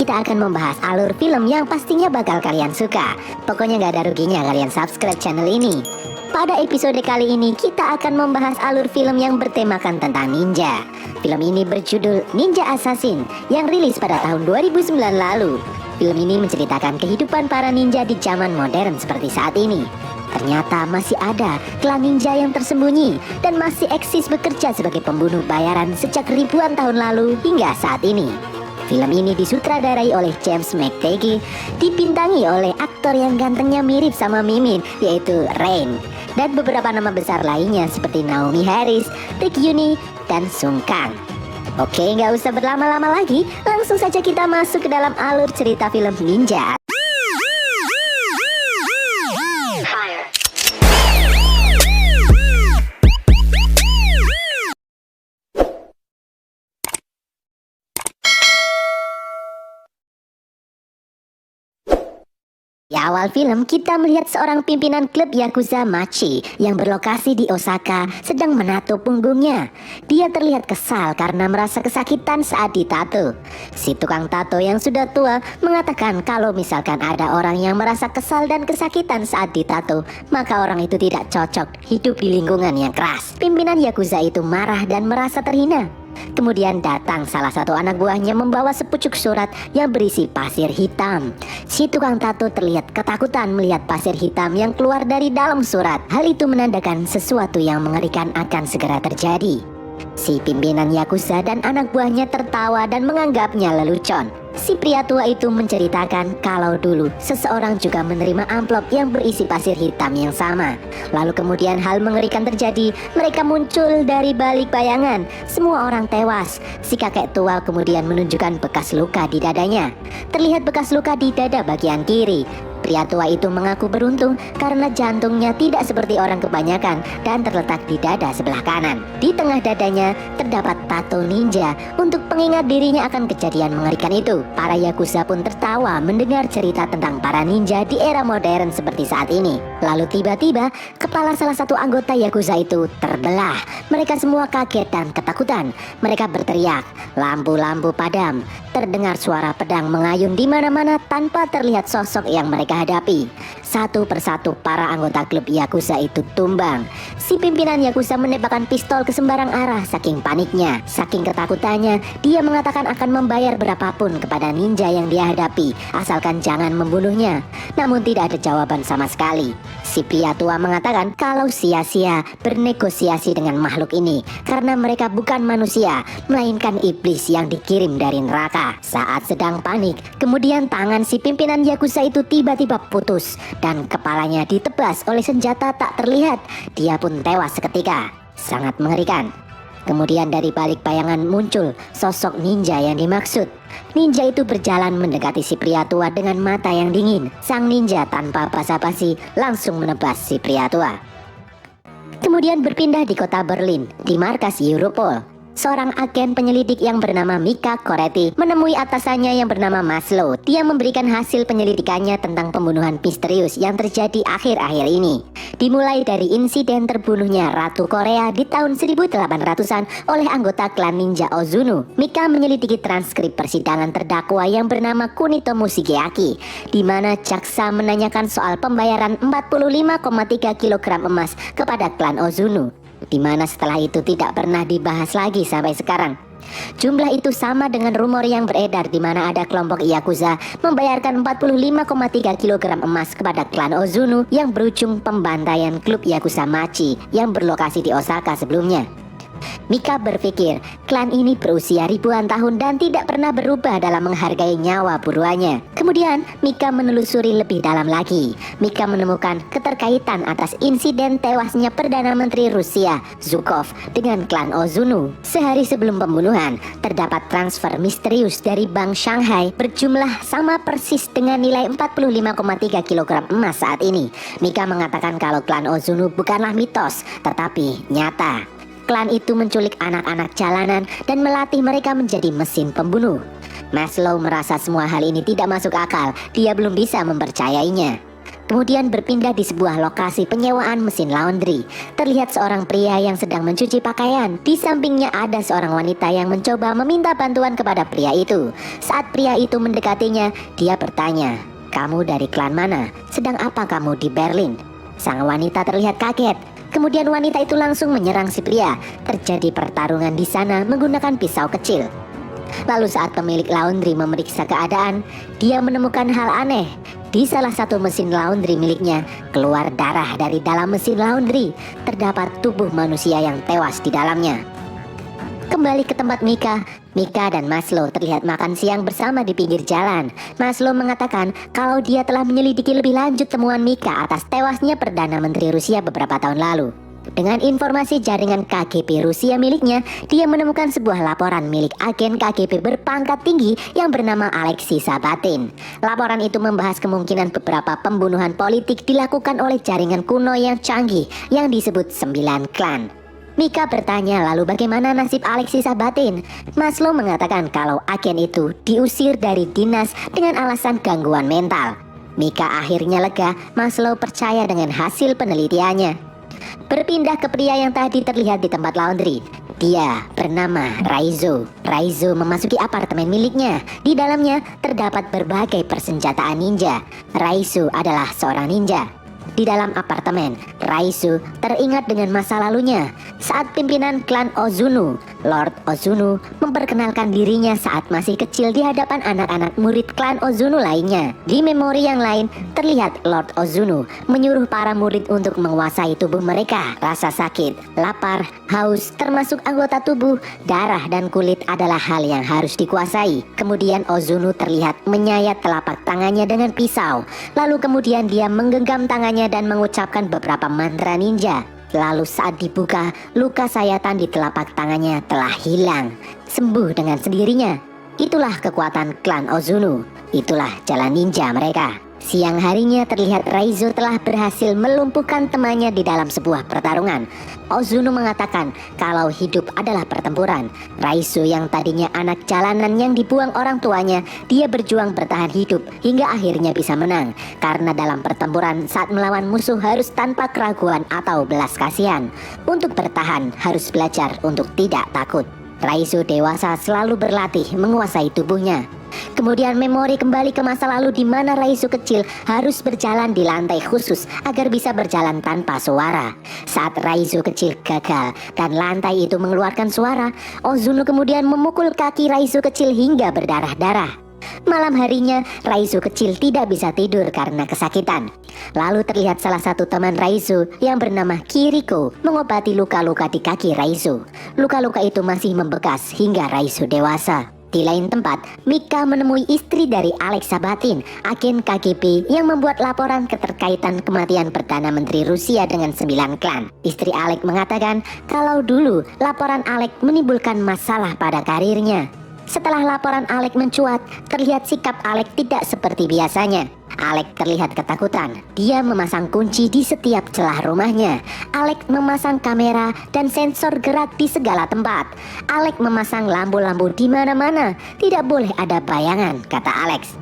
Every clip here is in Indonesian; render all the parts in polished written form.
kita akan membahas alur film yang pastinya bakal kalian suka. Pokoknya gak ada ruginya kalian subscribe channel ini. Pada episode kali ini kita akan membahas alur film yang bertemakan tentang ninja. Film ini berjudul Ninja Assassin yang rilis pada tahun 2009 lalu. Film ini menceritakan kehidupan para ninja di zaman modern seperti saat ini. Ternyata masih ada klan ninja yang tersembunyi dan masih eksis bekerja sebagai pembunuh bayaran sejak ribuan tahun lalu hingga saat ini. Film ini disutradarai oleh James McTagee, dibintangi oleh aktor yang gantengnya mirip sama Mimin, yaitu Rain, dan beberapa nama besar lainnya seperti Naomi Harris, Rick Yune, dan Sung Kang. Oke, nggak usah berlama-lama lagi, langsung saja kita masuk ke dalam alur cerita film ninja. Di awal film kita melihat seorang pimpinan klub Yakuza Machi yang berlokasi di Osaka sedang menato punggungnya. Dia terlihat kesal karena merasa kesakitan saat ditato. Si tukang tato yang sudah tua mengatakan kalau misalkan ada orang yang merasa kesal dan kesakitan saat ditato, maka orang itu tidak cocok hidup di lingkungan yang keras. Pimpinan Yakuza itu marah dan merasa terhina. Kemudian datang salah satu anak buahnya membawa sepucuk surat yang berisi pasir hitam. Si tukang tato terlihat ketakutan melihat pasir hitam yang keluar dari dalam surat. Hal itu menandakan sesuatu yang mengerikan akan segera terjadi. Si pimpinan Yakuza dan anak buahnya tertawa dan menganggapnya lelucon. Si pria tua itu menceritakan kalau dulu seseorang juga menerima amplop yang berisi pasir hitam yang sama. Lalu kemudian hal mengerikan terjadi, mereka muncul dari balik bayangan. Semua orang tewas. Si kakek tua kemudian menunjukkan bekas luka di dadanya. Terlihat bekas luka di dada bagian kiri. Pria tua itu mengaku beruntung karena jantungnya tidak seperti orang kebanyakan dan terletak di dada sebelah kanan. Di tengah dadanya terdapat tato ninja untuk pengingat dirinya akan kejadian mengerikan itu. Para Yakuza pun tertawa mendengar cerita tentang para ninja di era modern seperti saat ini. Lalu tiba-tiba kepala salah satu anggota Yakuza itu terbelah. Mereka semua kaget dan ketakutan. Mereka berteriak, lampu-lampu padam. Terdengar suara pedang mengayun di mana-mana tanpa terlihat sosok yang mereka hadapi. Satu persatu para anggota klub Yakuza itu tumbang. Si pimpinan Yakuza menembakkan pistol ke sembarang arah saking paniknya. Saking ketakutannya, dia mengatakan akan membayar berapapun kepada ninja yang dia hadapi, asalkan jangan membunuhnya. Namun tidak ada jawaban sama sekali. Si pria tua mengatakan kalau sia-sia bernegosiasi dengan makhluk ini karena mereka bukan manusia, melainkan iblis yang dikirim dari neraka. Saat sedang panik, kemudian tangan si pimpinan Yakuza itu tiba-tiba putus dan kepalanya ditebas oleh senjata tak terlihat. Dia pun tewas seketika. Sangat mengerikan. Kemudian dari balik bayangan muncul sosok ninja yang dimaksud. Ninja itu berjalan mendekati si pria tua dengan mata yang dingin. Sang ninja tanpa basa-basi langsung menebas si pria tua. Kemudian berpindah di kota Berlin, di markas Europol. Seorang agen penyelidik yang bernama Mika Koretti menemui atasannya yang bernama Maslow. Dia memberikan hasil penyelidikannya tentang pembunuhan misterius yang terjadi akhir-akhir ini. Dimulai dari insiden terbunuhnya Ratu Korea di tahun 1800-an oleh anggota klan ninja Ozunu. Mika menyelidiki transkrip persidangan terdakwa yang bernama Kunitomo Shigeaki, di mana jaksa menanyakan soal pembayaran 45,3 kg emas kepada klan Ozunu, di mana setelah itu tidak pernah dibahas lagi sampai sekarang. Jumlah itu sama dengan rumor yang beredar di mana ada kelompok Yakuza membayarkan 45,3 kg emas kepada klan Ozunu yang berujung pembantaian klub Yakuza Machi yang berlokasi di Osaka sebelumnya. Mika berpikir klan ini berusia ribuan tahun dan tidak pernah berubah dalam menghargai nyawa buruannya. Kemudian Mika menelusuri lebih dalam lagi. Mika menemukan keterkaitan atas insiden tewasnya Perdana Menteri Rusia Zhukov dengan klan Ozunu. Sehari sebelum pembunuhan terdapat transfer misterius dari Bank Shanghai berjumlah sama persis dengan nilai 45,3 kg emas saat ini. Mika mengatakan kalau klan Ozunu bukanlah mitos tetapi nyata. Klan itu menculik anak-anak jalanan dan melatih mereka menjadi mesin pembunuh. Maslow merasa semua hal ini tidak masuk akal. Dia belum bisa mempercayainya. kemudian berpindah di sebuah lokasi penyewaan mesin laundry. Terlihat seorang pria yang sedang mencuci pakaian. Di sampingnya ada seorang wanita yang mencoba meminta bantuan kepada pria itu. Saat pria itu mendekatinya, dia bertanya, "Kamu dari klan mana? Sedang apa kamu di Berlin?" Sang wanita terlihat kaget. Kemudian wanita itu langsung menyerang si pria. Terjadi pertarungan di sana menggunakan pisau kecil. Lalu saat pemilik laundry memeriksa keadaan, dia menemukan hal aneh. Di salah satu mesin laundry miliknya, keluar darah dari dalam mesin laundry. Terdapat tubuh manusia yang tewas di dalamnya. Kembali ke tempat Mika dan Maslow terlihat makan siang bersama di pinggir jalan. Maslow mengatakan kalau dia telah menyelidiki lebih lanjut temuan Mika atas tewasnya Perdana Menteri Rusia beberapa tahun lalu. Dengan informasi jaringan KGB Rusia miliknya, dia menemukan sebuah laporan milik agen KGB berpangkat tinggi yang bernama Alexei Sabatin. Laporan itu membahas kemungkinan beberapa pembunuhan politik dilakukan oleh jaringan kuno yang canggih yang disebut 9 klan. Mika bertanya lalu bagaimana nasib Alexei Sabatin. Maslow mengatakan kalau agen itu diusir dari dinas dengan alasan gangguan mental. Mika akhirnya lega. Maslow percaya dengan hasil penelitiannya. Berpindah ke pria yang tadi terlihat di tempat laundry. Dia bernama Raizo. Raizo memasuki apartemen miliknya. Di dalamnya terdapat berbagai persenjataan ninja. Raizo adalah seorang ninja. Di dalam apartemen, Raizo teringat dengan masa lalunya saat pimpinan klan Ozunu, Lord Ozunu, memperkenalkan dirinya saat masih kecil di hadapan anak-anak murid klan Ozunu lainnya. Di memori yang lain, terlihat Lord Ozunu menyuruh para murid untuk menguasai tubuh mereka. Rasa sakit, lapar, haus, termasuk anggota tubuh, darah, dan kulit adalah hal yang harus dikuasai. Kemudian Ozunu terlihat menyayat telapak tangannya dengan pisau. Lalu kemudian dia menggenggam tangannya dan mengucapkan beberapa mantra ninja. Lalu saat dibuka, luka sayatan di telapak tangannya telah hilang, sembuh dengan sendirinya. Itulah kekuatan klan Ozunu. Itulah jalan ninja mereka. Siang harinya terlihat Raizo telah berhasil melumpuhkan temannya di dalam sebuah pertarungan. Ozunu mengatakan kalau hidup adalah pertempuran. Raizo yang tadinya anak jalanan yang dibuang orang tuanya, dia berjuang bertahan hidup hingga akhirnya bisa menang. Karena dalam pertempuran saat melawan musuh harus tanpa keraguan atau belas kasihan. Untuk bertahan harus belajar untuk tidak takut. Raizo dewasa selalu berlatih menguasai tubuhnya. Kemudian memori kembali ke masa lalu di mana Raizo kecil harus berjalan di lantai khusus agar bisa berjalan tanpa suara. Saat Raizo kecil gagal dan lantai itu mengeluarkan suara, Ozunu kemudian memukul kaki Raizo kecil hingga berdarah-darah. Malam harinya, Raizo kecil tidak bisa tidur karena kesakitan. Lalu terlihat salah satu teman Raizo yang bernama Kiriko mengobati luka-luka di kaki Raizo. Luka-luka itu masih membekas hingga Raizo dewasa. Di lain tempat, Mika menemui istri dari Alex Sabatin, agen KGB yang membuat laporan keterkaitan kematian Perdana Menteri Rusia dengan 9 klan. Istri Alex mengatakan kalau dulu laporan Alex menimbulkan masalah pada karirnya. Setelah laporan Alex mencuat, terlihat sikap Alex tidak seperti biasanya. Alex terlihat ketakutan. Dia memasang kunci di setiap celah rumahnya. Alex memasang kamera dan sensor gerak di segala tempat. Alex memasang lampu-lampu di mana-mana. Tidak boleh ada bayangan, kata Alex.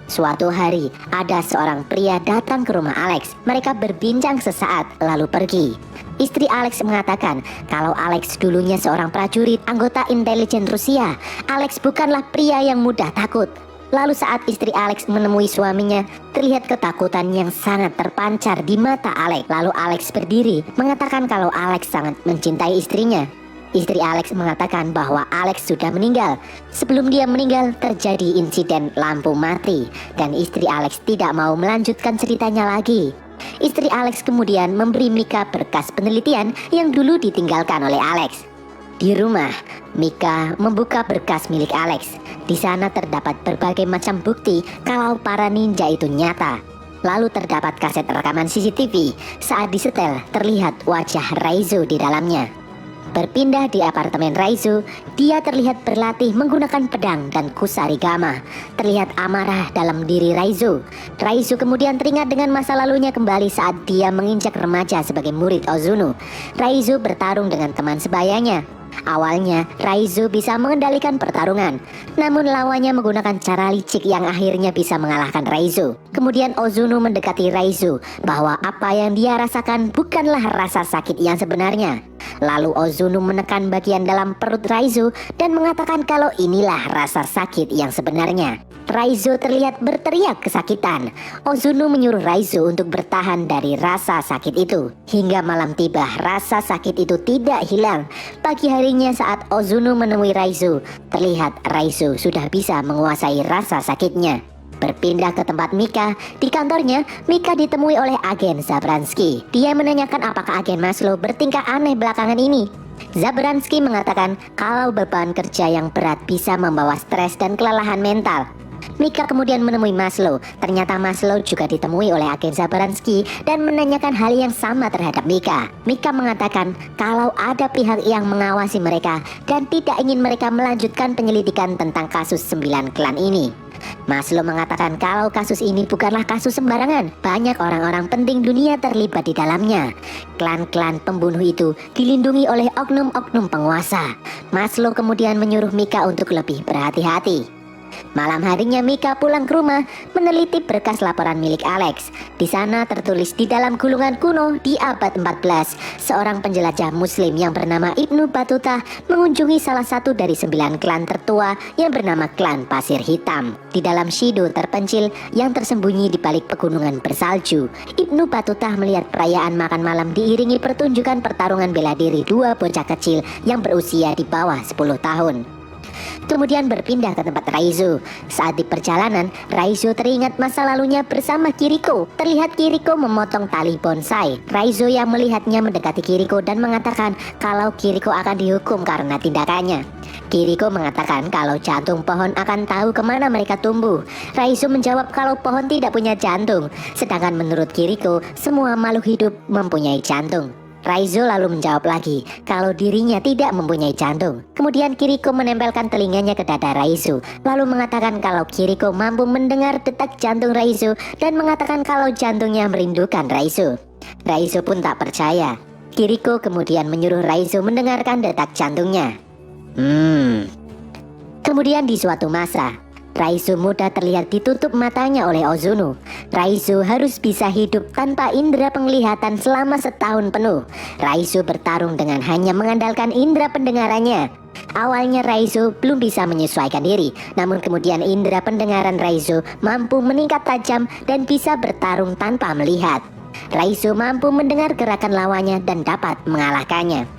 Suatu hari, ada seorang pria datang ke rumah Alex. Mereka berbincang sesaat, lalu pergi. Istri Alex mengatakan kalau Alex dulunya seorang prajurit anggota intelijen Rusia. Alex bukanlah pria yang mudah takut. Lalu saat istri Alex menemui suaminya, terlihat ketakutan yang sangat terpancar di mata Alex. Lalu Alex berdiri, mengatakan kalau Alex sangat mencintai istrinya. Istri Alex mengatakan bahwa Alex sudah meninggal. Sebelum dia meninggal, terjadi insiden lampu mati, dan istri Alex tidak mau melanjutkan ceritanya lagi. Istri Alex kemudian memberi Mika berkas penelitian yang dulu ditinggalkan oleh Alex. Di rumah, Mika membuka berkas milik Alex. Di sana terdapat berbagai macam bukti kalau para ninja itu nyata. Lalu terdapat kaset rekaman CCTV. Saat disetel, terlihat wajah Raizo di dalamnya. Berpindah di apartemen Raizo, dia terlihat berlatih menggunakan pedang dan kusarigama. Terlihat amarah dalam diri Raizo. Raizo kemudian teringat dengan masa lalunya kembali saat dia menginjak remaja sebagai murid Ozunu. Raizo bertarung dengan teman sebayanya. Awalnya, Raizo bisa mengendalikan pertarungan, namun lawannya menggunakan cara licik yang akhirnya bisa mengalahkan Raizo. Kemudian Ozuno mendekati Raizo bahwa apa yang dia rasakan bukanlah rasa sakit yang sebenarnya. Lalu Ozuno menekan bagian dalam perut Raizo dan mengatakan kalau inilah rasa sakit yang sebenarnya. Raizo terlihat berteriak kesakitan. Ozuno menyuruh Raizo untuk bertahan dari rasa sakit itu. Hingga malam tiba, rasa sakit itu tidak hilang. Pagi harinya saat Ozuno menemui Raizo, terlihat Raizo sudah bisa menguasai rasa sakitnya. Berpindah ke tempat Mika, di kantornya, Mika ditemui oleh agen Zabransky. Dia menanyakan apakah agen Maslow bertingkah aneh belakangan ini. Zabransky mengatakan kalau beban kerja yang berat bisa membawa stres dan kelelahan mental. Mika kemudian menemui Maslow. Ternyata Maslow juga ditemui oleh agen Zabransky dan menanyakan hal yang sama terhadap Mika. Mika mengatakan kalau ada pihak yang mengawasi mereka dan tidak ingin mereka melanjutkan penyelidikan tentang kasus 9 klan ini. Maslow mengatakan kalau kasus ini bukanlah kasus sembarangan. Banyak orang-orang penting dunia terlibat di dalamnya. Klan-klan pembunuh itu dilindungi oleh oknum-oknum penguasa. Maslow kemudian menyuruh Mika untuk lebih berhati-hati. Malam harinya Mika pulang ke rumah meneliti berkas laporan milik Alex. Di sana tertulis di dalam gulungan kuno di abad 14, seorang penjelajah muslim yang bernama Ibnu Battuta mengunjungi salah satu dari 9 klan tertua yang bernama klan Pasir Hitam. Di dalam Shido terpencil yang tersembunyi di balik pegunungan bersalju, Ibnu Battuta melihat perayaan makan malam diiringi pertunjukan pertarungan bela diri dua bocah kecil yang berusia di bawah 10 tahun. Kemudian berpindah ke tempat Raizo. Saat di perjalanan, Raizo teringat masa lalunya bersama Kiriko. Terlihat Kiriko memotong tali bonsai. Raizo yang melihatnya mendekati Kiriko dan mengatakan kalau Kiriko akan dihukum karena tindakannya. Kiriko mengatakan kalau jantung pohon akan tahu kemana mereka tumbuh. Raizo menjawab kalau pohon tidak punya jantung, sedangkan menurut Kiriko semua makhluk hidup mempunyai jantung. Raizo lalu menjawab lagi kalau dirinya tidak mempunyai jantung. Kemudian Kiriko menempelkan telinganya ke dada Raizo, lalu mengatakan kalau Kiriko mampu mendengar detak jantung Raizo dan mengatakan kalau jantungnya merindukan Raizo. Raizo pun tak percaya. Kiriko kemudian menyuruh Raizo mendengarkan detak jantungnya. Kemudian di suatu masa, Raizo muda terlihat ditutup matanya oleh Ozuno. Raizo harus bisa hidup tanpa indera penglihatan selama setahun penuh. Raizo bertarung dengan hanya mengandalkan indera pendengarannya. Awalnya Raizo belum bisa menyesuaikan diri, namun kemudian indera pendengaran Raizo mampu meningkat tajam dan bisa bertarung tanpa melihat. Raizo mampu mendengar gerakan lawannya dan dapat mengalahkannya.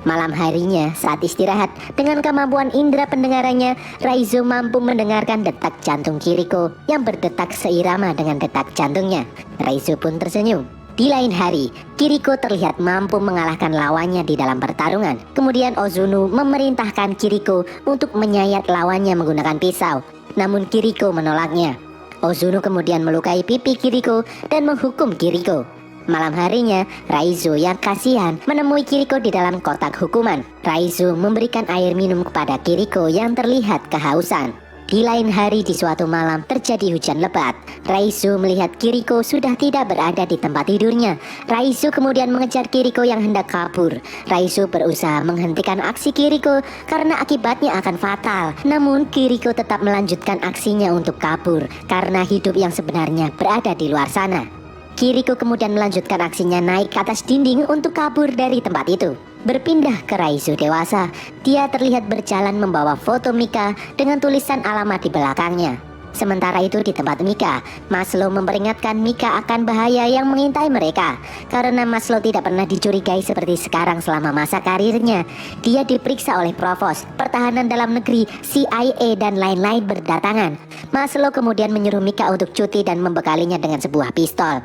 Malam harinya saat istirahat, dengan kemampuan indera pendengarannya, Raizo mampu mendengarkan detak jantung Kiriko yang berdetak seirama dengan detak jantungnya. Raizo pun tersenyum. Di lain hari, Kiriko terlihat mampu mengalahkan lawannya di dalam pertarungan. Kemudian Ozuno memerintahkan Kiriko untuk menyayat lawannya menggunakan pisau. Namun Kiriko menolaknya. Ozuno kemudian melukai pipi Kiriko dan menghukum Kiriko. Malam harinya, Raizo yang kasihan menemui Kiriko di dalam kotak hukuman. Raizo memberikan air minum kepada Kiriko yang terlihat kehausan. Di lain hari di suatu malam terjadi hujan lebat. Raizo melihat Kiriko sudah tidak berada di tempat tidurnya. Raizo kemudian mengejar Kiriko yang hendak kabur. Raizo berusaha menghentikan aksi Kiriko karena akibatnya akan fatal. Namun Kiriko tetap melanjutkan aksinya untuk kabur karena hidup yang sebenarnya berada di luar sana. Kiriko kemudian melanjutkan aksinya naik ke atas dinding untuk kabur dari tempat itu. Berpindah ke Raizo dewasa, dia terlihat berjalan membawa foto Mika dengan tulisan alamat di belakangnya. Sementara itu di tempat Mika, Maslow memperingatkan Mika akan bahaya yang mengintai mereka. Karena Maslow tidak pernah dicurigai seperti sekarang selama masa karirnya. Dia diperiksa oleh Provos, Pertahanan Dalam Negeri, CIA dan lain-lain berdatangan. Maslow kemudian menyuruh Mika untuk cuti dan membekalinya dengan sebuah pistol.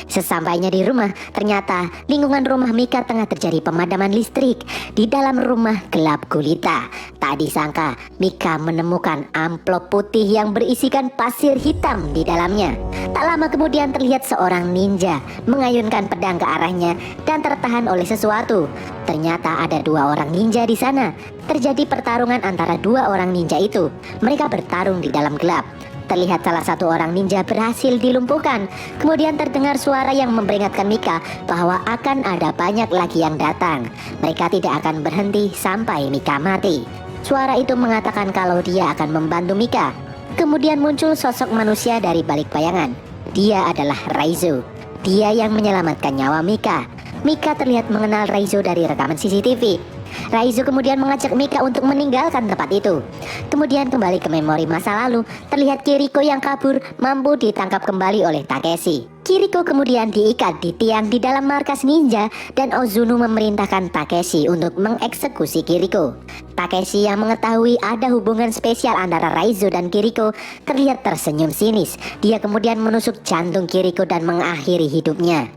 Sesampainya di rumah, ternyata lingkungan rumah Mika tengah terjadi pemadaman listrik. Di dalam rumah gelap gulita. Tak disangka, Mika menemukan amplop putih yang berisikan pasir hitam di dalamnya. Tak lama kemudian terlihat seorang ninja mengayunkan pedang ke arahnya dan tertahan oleh sesuatu. Ternyata ada 2 orang ninja di sana. Terjadi pertarungan antara 2 orang ninja itu. Mereka bertarung di dalam gelap. terlihat salah satu orang ninja berhasil dilumpuhkan. Kemudian terdengar suara yang memperingatkan Mika bahwa akan ada banyak lagi yang datang. Mereka tidak akan berhenti sampai Mika mati. Suara itu mengatakan kalau dia akan membantu Mika. Kemudian muncul sosok manusia dari balik bayangan. Dia adalah Raizo. Dia yang menyelamatkan nyawa Mika. Mika terlihat mengenal Raizo dari rekaman CCTV. Raizo kemudian mengajak Mika untuk meninggalkan tempat itu. Kemudian kembali ke memori masa lalu, terlihat Kiriko yang kabur mampu ditangkap kembali oleh Takeshi. Kiriko kemudian diikat di tiang di dalam markas ninja dan Ozuno memerintahkan Takeshi untuk mengeksekusi Kiriko. Takeshi yang mengetahui ada hubungan spesial antara Raizo dan Kiriko terlihat tersenyum sinis. Dia kemudian menusuk jantung Kiriko dan mengakhiri hidupnya.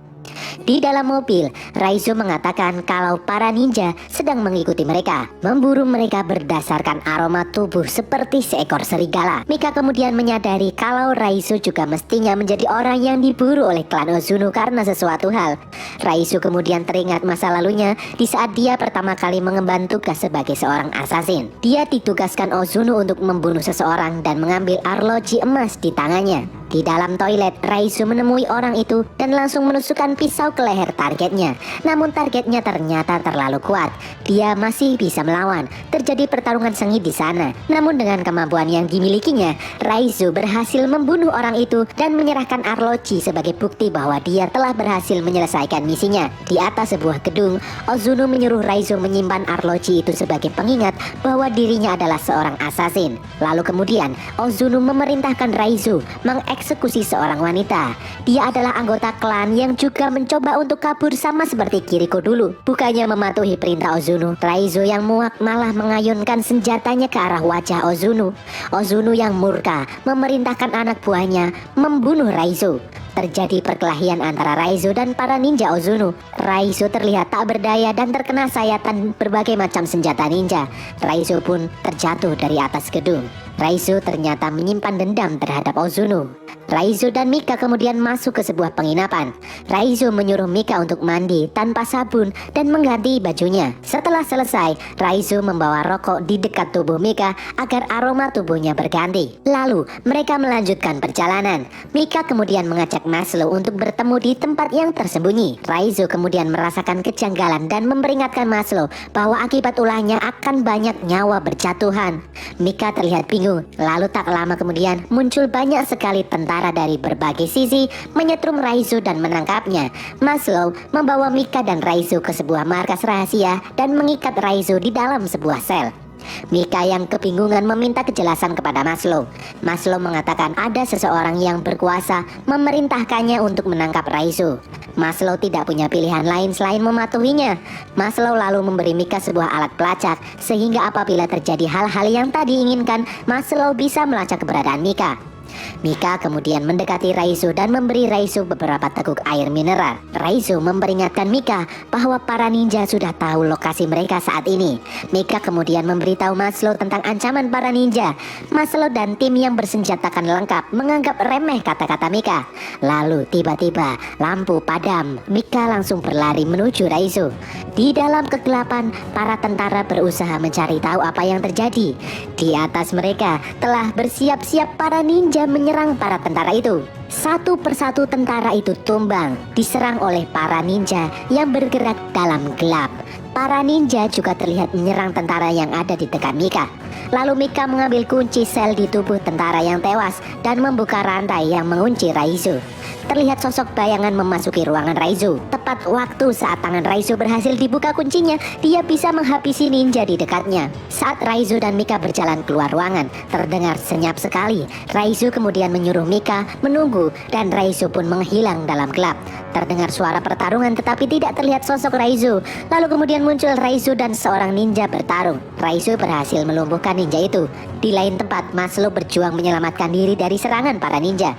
Di dalam mobil, Raizo mengatakan kalau para ninja sedang mengikuti mereka, memburu mereka berdasarkan aroma tubuh seperti seekor serigala. Mika kemudian menyadari kalau Raizo juga mestinya menjadi orang yang diburu oleh klan Ozuno karena sesuatu hal. Raizo kemudian teringat masa lalunya di saat dia pertama kali mengemban tugas sebagai seorang assassin. Dia ditugaskan Ozuno untuk membunuh seseorang dan mengambil arloji emas di tangannya. Di dalam toilet, Raizo menemui orang itu dan langsung menusukkan pisau ke leher targetnya. Namun targetnya ternyata terlalu kuat. Dia masih bisa melawan. Terjadi pertarungan sengit di sana. Namun dengan kemampuan yang dimilikinya, Raizo berhasil membunuh orang itu dan menyerahkan arloji sebagai bukti bahwa dia telah berhasil menyelesaikan misinya. Di atas sebuah gedung, Ozuno menyuruh Raizo menyimpan arloji itu sebagai pengingat bahwa dirinya adalah seorang assassin. Lalu kemudian Ozuno memerintahkan Raizo mengeksekusi seorang wanita. Dia adalah anggota klan yang juga mencoba untuk kabur sama seperti Kiriko dulu. Bukannya mematuhi perintah Ozuno, Raizo yang muak malah mengayunkan senjatanya ke arah wajah Ozuno. Ozuno yang murka memerintahkan anak buahnya membunuh Raizo. Terjadi perkelahian antara Raizo dan para ninja Ozuno. Raizo terlihat tak berdaya dan terkena sayatan berbagai macam senjata ninja. Raizo pun terjatuh dari atas gedung. Raizo ternyata menyimpan dendam terhadap Ozuno. Raizo dan Mika kemudian masuk ke sebuah penginapan. Raizo menyuruh Mika untuk mandi tanpa sabun dan mengganti bajunya. Setelah selesai, Raizo membawa rokok di dekat tubuh Mika agar aroma tubuhnya berganti. Lalu mereka melanjutkan perjalanan. Mika kemudian mengajak Maslow untuk bertemu di tempat yang tersembunyi. Raizo kemudian merasakan kejanggalan dan memperingatkan Maslow bahwa akibat ulahnya akan banyak nyawa berjatuhan. Mika terlihat bingung. Lalu tak lama kemudian muncul banyak sekali tentara dari berbagai sisi menyetrum Raizo dan menangkapnya. Maslow membawa Mika dan Raizo ke sebuah markas rahasia dan mengikat Raizo di dalam sebuah sel. Mika yang kebingungan meminta kejelasan kepada Maslow. Maslow mengatakan ada seseorang yang berkuasa memerintahkannya untuk menangkap Raizo. Maslow tidak punya pilihan lain selain mematuhinya. Maslow lalu memberi Mika sebuah alat pelacak sehingga apabila terjadi hal-hal yang tak diinginkan, Maslow bisa melacak keberadaan Mika. Mika kemudian mendekati Raizo dan memberi Raizo beberapa teguk air mineral. Raizo memperingatkan Mika bahwa para ninja sudah tahu lokasi mereka saat ini. Mika kemudian memberitahu Maslow tentang ancaman para ninja. Maslow dan tim yang bersenjatakan lengkap menganggap remeh kata-kata Mika. Lalu tiba-tiba lampu padam. Mika langsung berlari menuju Raizo. Di dalam kegelapan, para tentara berusaha mencari tahu apa yang terjadi. Di atas mereka telah bersiap-siap para ninja menyerang para tentara itu. Satu persatu tentara itu tumbang, diserang oleh para ninja yang bergerak dalam gelap. Para ninja juga terlihat menyerang tentara yang ada di dekat Mika. Lalu Mika mengambil kunci sel di tubuh tentara yang tewas dan membuka rantai yang mengunci Raizo. Terlihat sosok bayangan memasuki ruangan Raizo. Tepat waktu saat tangan Raizo berhasil dibuka kuncinya, dia bisa menghabisi ninja di dekatnya. Saat Raizo dan Mika berjalan keluar ruangan, terdengar senyap sekali. Raizo kemudian menyuruh Mika menunggu dan Raizo pun menghilang dalam gelap. Terdengar suara pertarungan tetapi tidak terlihat sosok Raizo. Lalu kemudian muncul Raizo dan seorang ninja bertarung. Raizo berhasil melumpuhkan ninja itu. Di lain tempat, Maslow berjuang menyelamatkan diri dari serangan para ninja.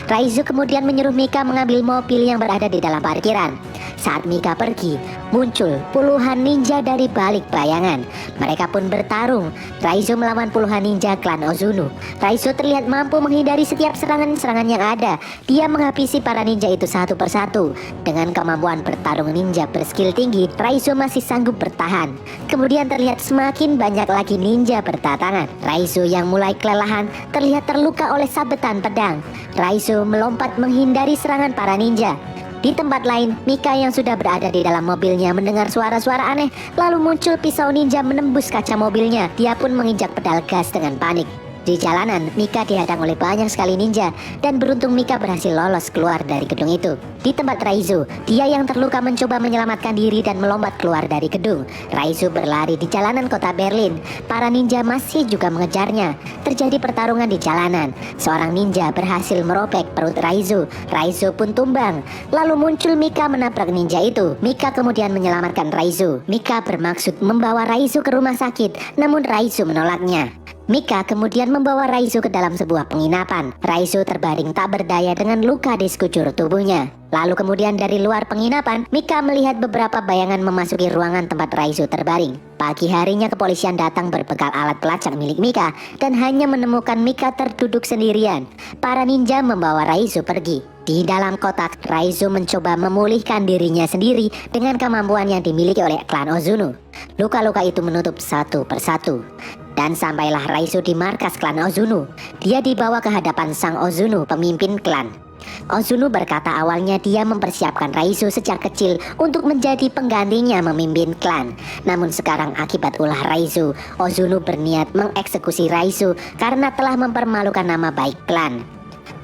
Raizo kemudian menyuruh Mika mengambil mobil yang berada di dalam parkiran. Saat Mika pergi, muncul puluhan ninja dari balik bayangan. Mereka pun bertarung. Raizo melawan puluhan ninja klan Ozuno. Raizo terlihat mampu menghindari setiap serangan-serangan yang ada. Dia menghabisi para ninja itu satu persatu. Dengan kemampuan bertarung ninja berskill tinggi, Raizo masih sanggup bertahan. Kemudian terlihat semakin banyak lagi ninja berdatangan. Raizo yang mulai kelelahan terlihat terluka oleh sabetan pedang. Raizo melompat menghindari serangan para ninja. Di tempat lain, Mika yang sudah berada di dalam mobilnya mendengar suara-suara aneh. Lalu muncul pisau ninja menembus kaca mobilnya. Dia pun menginjak pedal gas dengan panik. Di jalanan, Mika dihadang oleh banyak sekali ninja, dan beruntung Mika berhasil lolos keluar dari gedung itu. Di tempat Raizo, dia yang terluka mencoba menyelamatkan diri dan melompat keluar dari gedung. Raizo berlari di jalanan kota Berlin. Para ninja masih juga mengejarnya. Terjadi pertarungan di jalanan. Seorang ninja berhasil merobek perut Raizo. Raizo pun tumbang. Lalu muncul Mika menabrak ninja itu. Mika kemudian menyelamatkan Raizo. Mika bermaksud membawa Raizo ke rumah sakit, namun Raizo menolaknya. Mika kemudian membawa Raizo ke dalam sebuah penginapan. Raizo terbaring tak berdaya dengan luka di sekujur tubuhnya. Lalu kemudian dari luar penginapan, Mika melihat beberapa bayangan memasuki ruangan tempat Raizo terbaring. Pagi harinya kepolisian datang berbekal alat pelacak milik Mika dan hanya menemukan Mika terduduk sendirian. Para ninja membawa Raizo pergi. Di dalam kotak, Raizo mencoba memulihkan dirinya sendiri dengan kemampuan yang dimiliki oleh klan Ozuno. Luka-luka itu menutup satu persatu. Dan sampailah Raizo di markas klan Ozuno. Dia dibawa ke hadapan sang Ozuno, pemimpin klan. Ozuno berkata awalnya dia mempersiapkan Raizo sejak kecil untuk menjadi penggantinya memimpin klan. Namun sekarang akibat ulah Raizo, Ozuno berniat mengeksekusi Raizo karena telah mempermalukan nama baik klan.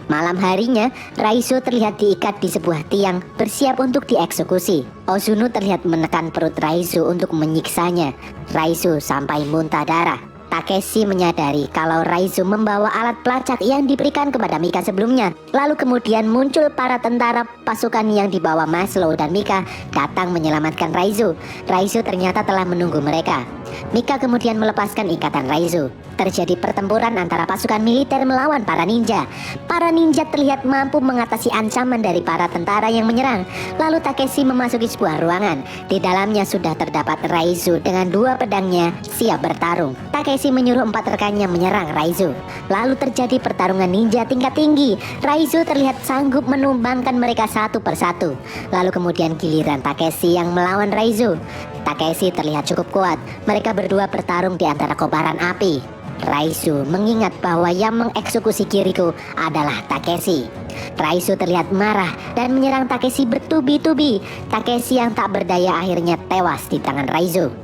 Malam harinya, Raizo terlihat diikat di sebuah tiang bersiap untuk dieksekusi. Ozuno terlihat menekan perut Raizo untuk menyiksanya. Raizo sampai muntah darah. Takeshi menyadari kalau Raizo membawa alat pelacak yang diberikan kepada Mika sebelumnya. Lalu kemudian muncul para tentara pasukan yang dibawa Maslow dan Mika datang menyelamatkan Raizo. Raizo ternyata telah menunggu mereka. Mika kemudian melepaskan ikatan Raizo. Terjadi pertempuran antara pasukan militer melawan para ninja. Para ninja terlihat mampu mengatasi ancaman dari para tentara yang menyerang. Lalu Takeshi memasuki sebuah ruangan. Di dalamnya sudah terdapat Raizo dengan dua pedangnya siap bertarung. Takeshi menyuruh 4 rekannya menyerang Raizo. Lalu terjadi pertarungan ninja tingkat tinggi. Raizo terlihat sanggup menumbangkan mereka satu persatu. Lalu kemudian giliran Takeshi yang melawan Raizo. Takeshi terlihat cukup kuat. Mereka berdua bertarung di antara kobaran api. Raizo mengingat bahwa yang mengeksekusi Kiriko adalah Takeshi. Raizo terlihat marah dan menyerang Takeshi bertubi-tubi. Takeshi yang tak berdaya akhirnya tewas di tangan Raizo.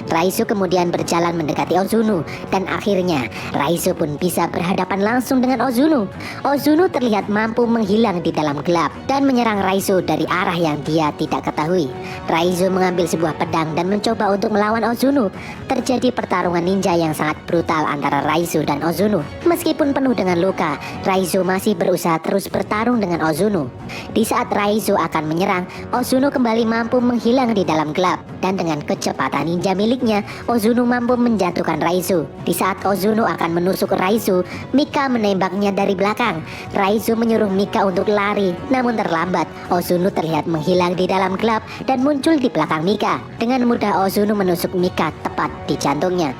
Raizo kemudian berjalan mendekati Ozuno dan akhirnya Raizo pun bisa berhadapan langsung dengan Ozuno. Ozuno terlihat mampu menghilang di dalam gelap dan menyerang Raizo dari arah yang dia tidak ketahui. Raizo mengambil sebuah pedang dan mencoba untuk melawan Ozuno. Terjadi pertarungan ninja yang sangat brutal antara Raizo dan Ozuno. Meskipun penuh dengan luka, Raizo masih berusaha terus bertarung dengan Ozuno. Di saat Raizo akan menyerang, Ozuno kembali mampu menghilang di dalam gelap dan dengan kecepatan ninja miliknya, Ozuno mampu menjatuhkan Raizo. Di saat Ozuno akan menusuk Raizo, Mika menembaknya dari belakang. Raizo menyuruh Mika untuk lari, namun terlambat. Ozuno terlihat menghilang di dalam gelap dan muncul di belakang Mika. Dengan mudah Ozuno menusuk Mika tepat di jantungnya.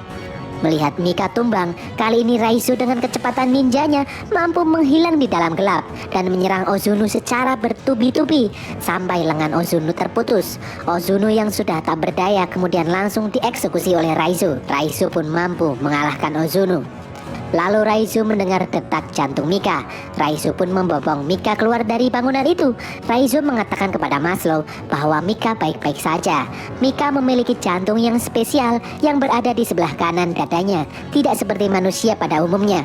Melihat Mika tumbang, kali ini Raizo dengan kecepatan ninjanya mampu menghilang di dalam gelap dan menyerang Ozuno secara bertubi-tubi sampai lengan Ozuno terputus. Ozuno yang sudah tak berdaya kemudian langsung dieksekusi oleh Raizo. Raizo pun mampu mengalahkan Ozuno. Lalu Raizo mendengar detak jantung Mika. Raizo pun membopong Mika keluar dari bangunan itu. Raizo mengatakan kepada Maslow bahwa Mika baik-baik saja. Mika memiliki jantung yang spesial yang berada di sebelah kanan dadanya, tidak seperti manusia pada umumnya.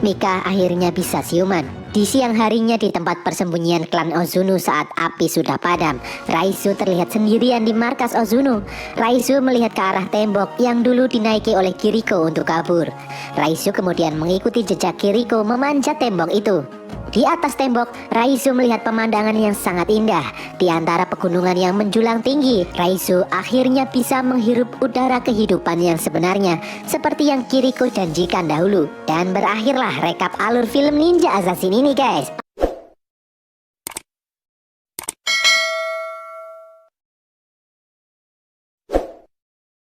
Mika akhirnya bisa siuman. Di siang harinya di tempat persembunyian klan Ozuno saat api sudah padam, Raizo terlihat sendirian di markas Ozuno. Raizo melihat ke arah tembok yang dulu dinaiki oleh Kiriko untuk kabur. Raizo kemudian mengikuti jejak Kiriko memanjat tembok itu. Di atas tembok, Raizo melihat pemandangan yang sangat indah. Di antara pegunungan yang menjulang tinggi, Raizo akhirnya bisa menghirup udara kehidupan yang sebenarnya, seperti yang Kiriko janjikan dahulu. Dan berakhirlah rekap alur film Ninja Assassin ini, guys.